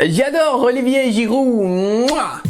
J'adore Olivier Giroud. Mwah.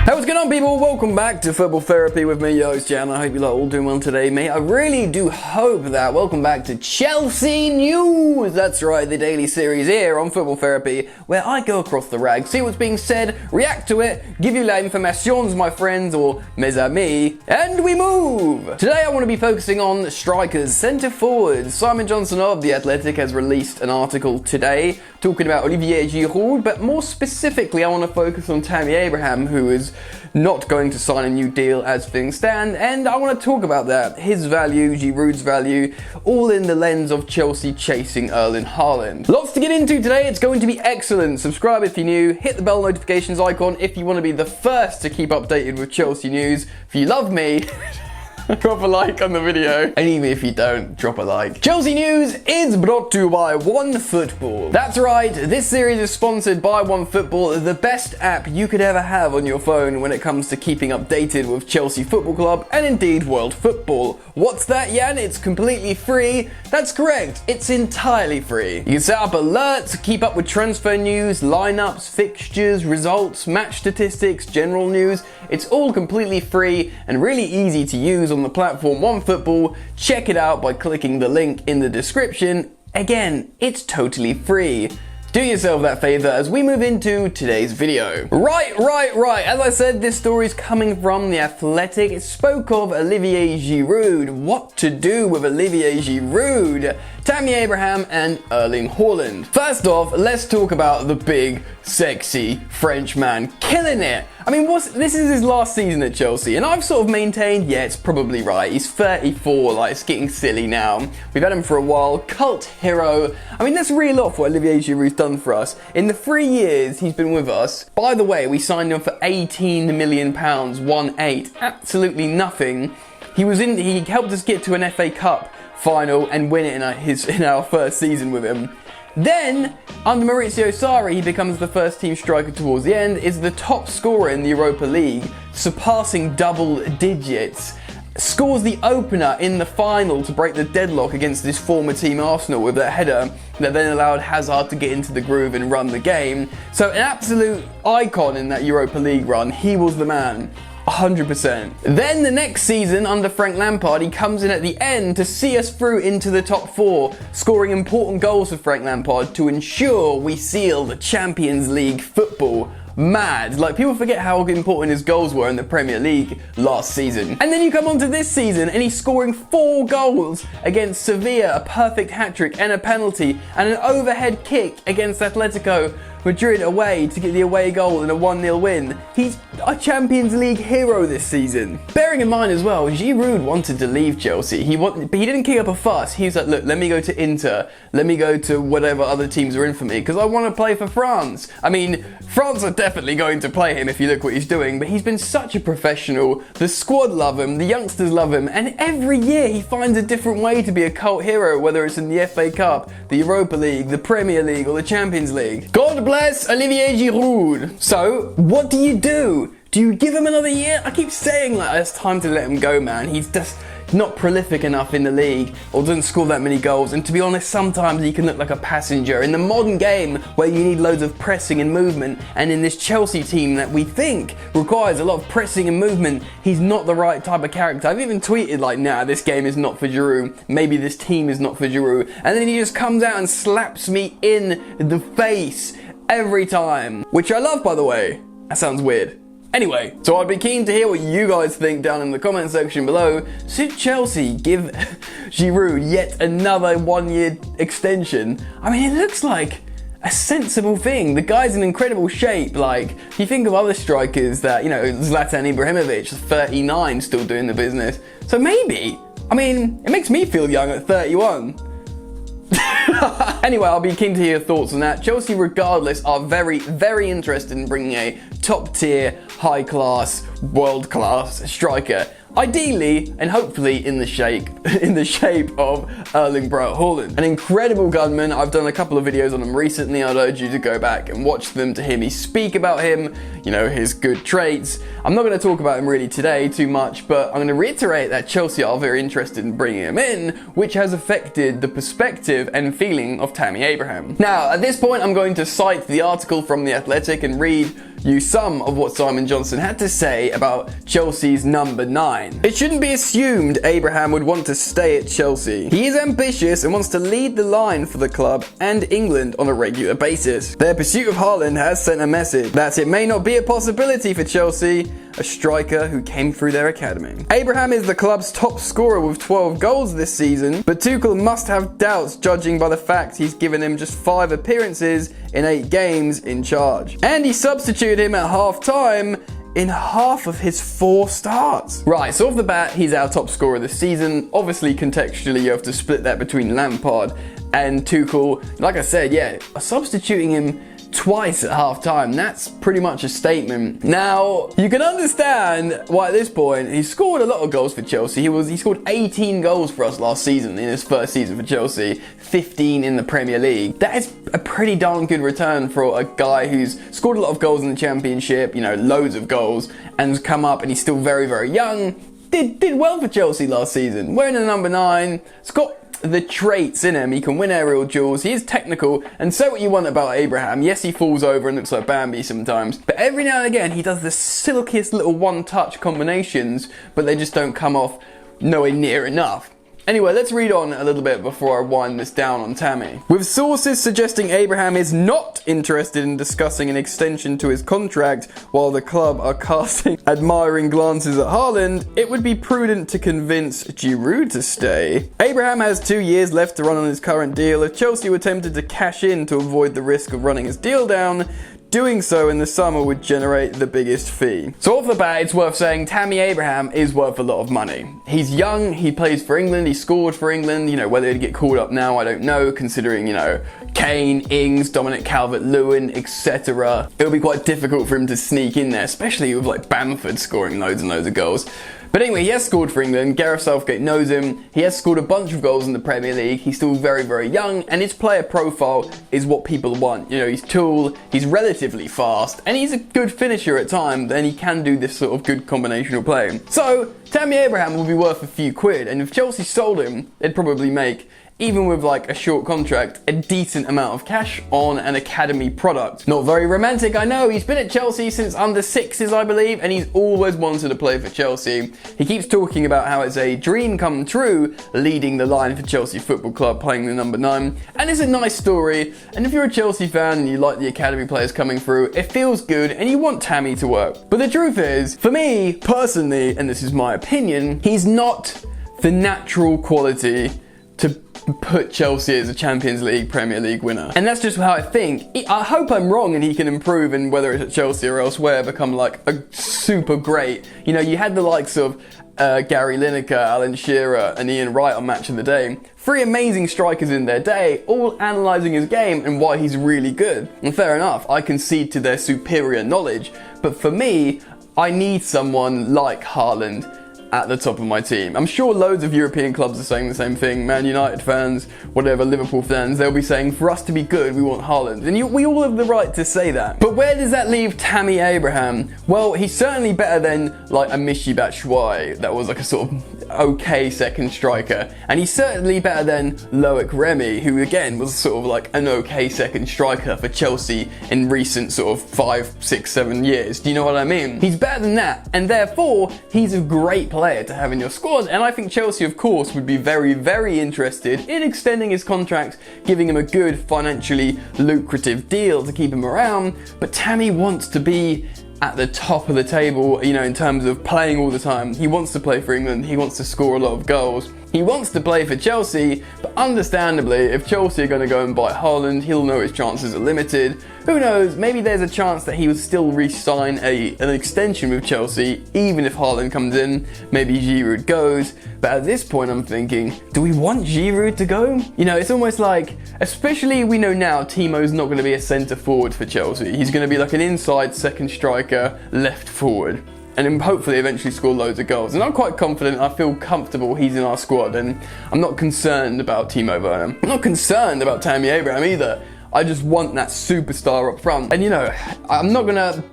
Hey, what's going on, people? Welcome back to Football Therapy with me, your host Jan. I hope you lot all doing well today, mate. I really do hope that. Welcome back to Chelsea News. That's right, the daily series here on Football Therapy, where I go across the rag, see what's being said, react to it, give you la informations, my friends, or mes amis, and we move. Today, I want to be focusing on strikers, centre forwards. Simon Johnson of The Athletic has released an article today talking about Olivier Giroud, but more specifically, I want to focus on Tammy Abraham, who is not going to sign a new deal as things stand, and I want to talk about that, his value, Giroud's value, all in the lens of Chelsea chasing Erling Haaland. Lots to get into today, it's going to be excellent. Subscribe if you're new, hit the bell notifications icon if you want to be the first to keep updated with Chelsea news. If you love me, drop a like on the video, and even if you don't, drop a like. Chelsea News is brought to you by OneFootball. That's right, this series is sponsored by OneFootball, the best app you could ever have on your phone when it comes to keeping updated with Chelsea Football Club and indeed world football. What's that, Jan? It's completely free? That's correct, it's entirely free. You can set up alerts, keep up with transfer news, lineups, fixtures, results, match statistics, general news. It's all completely free and really easy to use on the platform OneFootball. Check it out by clicking the link in the description. Again, it's totally free. Do yourself that favor as we move into today's video. Right. As I said, this story is coming from The Athletic. It spoke of Olivier Giroud. What to do with Olivier Giroud, Tammy Abraham, and Erling Haaland. First off, let's talk about the big, sexy French man killing it. I mean, this is his last season at Chelsea, and I've sort of maintained, yeah, it's probably right. He's 34, like, it's getting silly now. We've had him for a while, cult hero. I mean, let's reel off what Olivier Giroud's done for us. In the 3 years he's been with us, by the way, we signed him for £18 million, 1-8, absolutely nothing. He helped us get to an FA Cup final and win it in our first season with him. Then, under Maurizio Sarri, he becomes the first team striker towards the end, is the top scorer in the Europa League, surpassing double digits, scores the opener in the final to break the deadlock against his former team Arsenal with that header that then allowed Hazard to get into the groove and run the game. So an absolute icon in that Europa League run, he was the man. 100%. Then the next season under Frank Lampard, he comes in at the end to see us through into the top 4, scoring important goals for Frank Lampard to ensure we seal the Champions League football. Mad. Like, people forget how important his goals were in the Premier League last season. And then you come on to this season and he's scoring 4 goals against Sevilla, a perfect hat-trick and a penalty, and an overhead kick against Atletico Madrid away to get the away goal in a 1-0 win. He's a Champions League hero this season. Bearing in mind as well, Giroud wanted to leave Chelsea. But he didn't kick up a fuss. He was like, look, let me go to Inter. Let me go to whatever other teams are in for me because I want to play for France. I mean, France are definitely going to play him if you look what he's doing, but he's been such a professional. The squad love him, the youngsters love him, and every year he finds a different way to be a cult hero, whether it's in the FA Cup, the Europa League, the Premier League, or the Champions League. God bless Olivier Giroud. So, what do you do? Do you give him another year? I keep saying, like, it's time to let him go, man. He's just not prolific enough in the league or doesn't score that many goals, and to be honest, sometimes he can look like a passenger in the modern game where you need loads of pressing and movement, and in this Chelsea team that we think requires a lot of pressing and movement, he's not the right type of character. I've even tweeted like, nah, this game is not for Giroud, maybe this team is not for Giroud, and then he just comes out and slaps me in the face every time, which I love, by the way. That sounds weird. Anyway, so I'd be keen to hear what you guys think down in the comment section below. Should Chelsea give Giroud yet another 1-year extension? I mean, it looks like a sensible thing. The guy's in incredible shape. Like, if you think of other strikers that, you know, Zlatan Ibrahimovic, 39, still doing the business. So maybe, I mean, it makes me feel young at 31. Anyway, I'll be keen to hear your thoughts on that. Chelsea, regardless, are very, very interested in bringing a top-tier, high-class, world-class striker. ideally and hopefully in the shape of Erling Haaland. An incredible gunman. I've done a couple of videos on him recently. I'd urge you to go back and watch them to hear me speak about him, you know, his good traits. I'm not going to talk about him really today too much, but I'm going to reiterate that Chelsea are very interested in bringing him in, which has affected the perspective and feeling of Tammy Abraham. Now, at this point, I'm going to cite the article from The Athletic and read you some of what Simon Johnson had to say about Chelsea's number 9. It shouldn't be assumed Abraham would want to stay at Chelsea. He is ambitious and wants to lead the line for the club and England on a regular basis. Their pursuit of Haaland has sent a message that it may not be a possibility for Chelsea, a striker who came through their academy. Abraham is the club's top scorer with 12 goals this season, but Tuchel must have doubts judging by the fact he's given him just 5 appearances in 8 games in charge. And he substituted him at half-time in half of his 4 starts. Right, so off the bat, he's our top scorer this season. Obviously, contextually, you have to split that between Lampard and Tuchel. Like I said, yeah, substituting him twice at half-time, that's pretty much a statement. Now, you can understand why at this point, he scored a lot of goals for Chelsea. He scored 18 goals for us last season in his first season for Chelsea, 15 in the Premier League. That is a pretty darn good return for a guy who's scored a lot of goals in the Championship, you know, loads of goals, and has come up and he's still very, very young. Did well for Chelsea last season. Wearing the number 9, it's got the traits in him. He can win aerial duels, he is technical, and say what you want about Abraham. Yes, he falls over and looks like Bambi sometimes, but every now and again he does the silkiest little one-touch combinations, but they just don't come off nowhere near enough. Anyway, let's read on a little bit before I wind this down on Tammy. With sources suggesting Abraham is not interested in discussing an extension to his contract while the club are casting admiring glances at Haaland, it would be prudent to convince Giroud to stay. Abraham has 2 years left to run on his current deal. If Chelsea were tempted to cash in to avoid the risk of running his deal down, doing so in the summer would generate the biggest fee. So off the bat, it's worth saying Tammy Abraham is worth a lot of money. He's young, he plays for England, he scored for England, you know, whether he'd get called up now, I don't know, considering, you know, Kane, Ings, Dominic Calvert-Lewin, etc. It'll be quite difficult for him to sneak in there, especially with like Bamford scoring loads and loads of goals. But anyway, he has scored for England. Gareth Southgate knows him. He has scored a bunch of goals in the Premier League. He's still very, very young, and his player profile is what people want. You know, he's tall, he's relatively fast, and he's a good finisher at times, and he can do this sort of good combinational play. So, Tammy Abraham will be worth a few quid, and if Chelsea sold him, they'd probably make, even with like a short contract, a decent amount of cash on an academy product. Not very romantic, I know. He's been at Chelsea since under 6s, I believe, and he's always wanted to play for Chelsea. He keeps talking about how it's a dream come true, leading the line for Chelsea Football Club, playing the number 9. And it's a nice story, and if you're a Chelsea fan and you like the academy players coming through, it feels good, and you want Tammy to work. But the truth is, for me, personally, and this is my opinion, he's not the natural quality to put Chelsea as a Champions League, Premier League winner. And that's just how I think. I hope I'm wrong and he can improve, and whether it's at Chelsea or elsewhere, become like a super great. You know, you had the likes of Gary Lineker, Alan Shearer and Ian Wright on Match of the Day. 3 amazing strikers in their day, all analysing his game and why he's really good. And fair enough, I concede to their superior knowledge. But for me, I need someone like Haaland at the top of my team. I'm sure loads of European clubs are saying the same thing. Man United fans, whatever, Liverpool fans, they'll be saying, for us to be good, we want Haaland. And we all have the right to say that. But where does that leave Tammy Abraham? Well, he's certainly better than like a Michy Batshuayi that was like a sort of okay second striker. And he's certainly better than Loic Remy, who again was sort of like an okay second striker for Chelsea in recent sort of 5, 6, 7 years. Do you know what I mean? He's better than that, and therefore he's a great player to have in your squad, and I think Chelsea of course would be very, very interested in extending his contract, giving him a good financially lucrative deal to keep him around. But Tammy wants to be at the top of the table, you know, in terms of playing all the time. He wants to play for England, he wants to score a lot of goals. He wants to play for Chelsea, but understandably, if Chelsea are going to go and buy Haaland, he'll know his chances are limited. Who knows, maybe there's a chance that he will still re-sign an extension with Chelsea, even if Haaland comes in, maybe Giroud goes. But at this point I'm thinking, do we want Giroud to go? You know, it's almost like, especially we know now Timo's not going to be a centre forward for Chelsea. He's going to be like an inside second striker, left forward. and then hopefully eventually score loads of goals. And I'm quite confident, I feel comfortable he's in our squad, and I'm not concerned about Timo Werner. I'm not concerned about Tammy Abraham either. I just want that superstar up front. And you know, I'm not gonna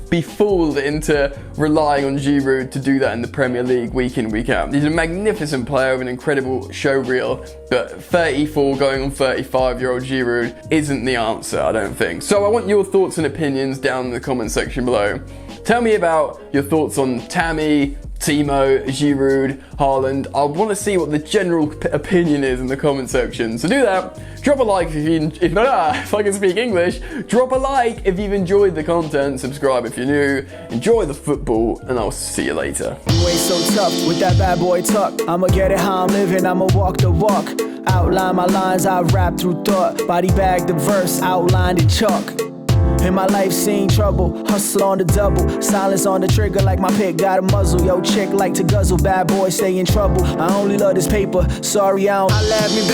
be fooled into relying on Giroud to do that in the Premier League week in, week out. He's a magnificent player with an incredible show reel, but 34 going on 35-year-old Giroud isn't the answer, I don't think. So I want your thoughts and opinions down in the comment section below. Tell me about your thoughts on Tammy, Timo, Giroud, Haaland. I want to see what the general opinion is in the comment section. So do that. Drop a like if I can speak English. Drop a like if you've enjoyed the content. Subscribe if you're new. Enjoy the football, and I'll see you later. You ain't so tough with that bad boy tuck. I'ma get it how I'm living. I'ma walk the walk. Outline my lines. I rap through thought. Body bag the verse. Outlined in chalk. In my life seen trouble, hustle on the double, silence on the trigger like my pick got a muzzle. Yo, chick like to guzzle, bad boy stay in trouble. I only love this paper, sorry I don't. I laugh me, baby.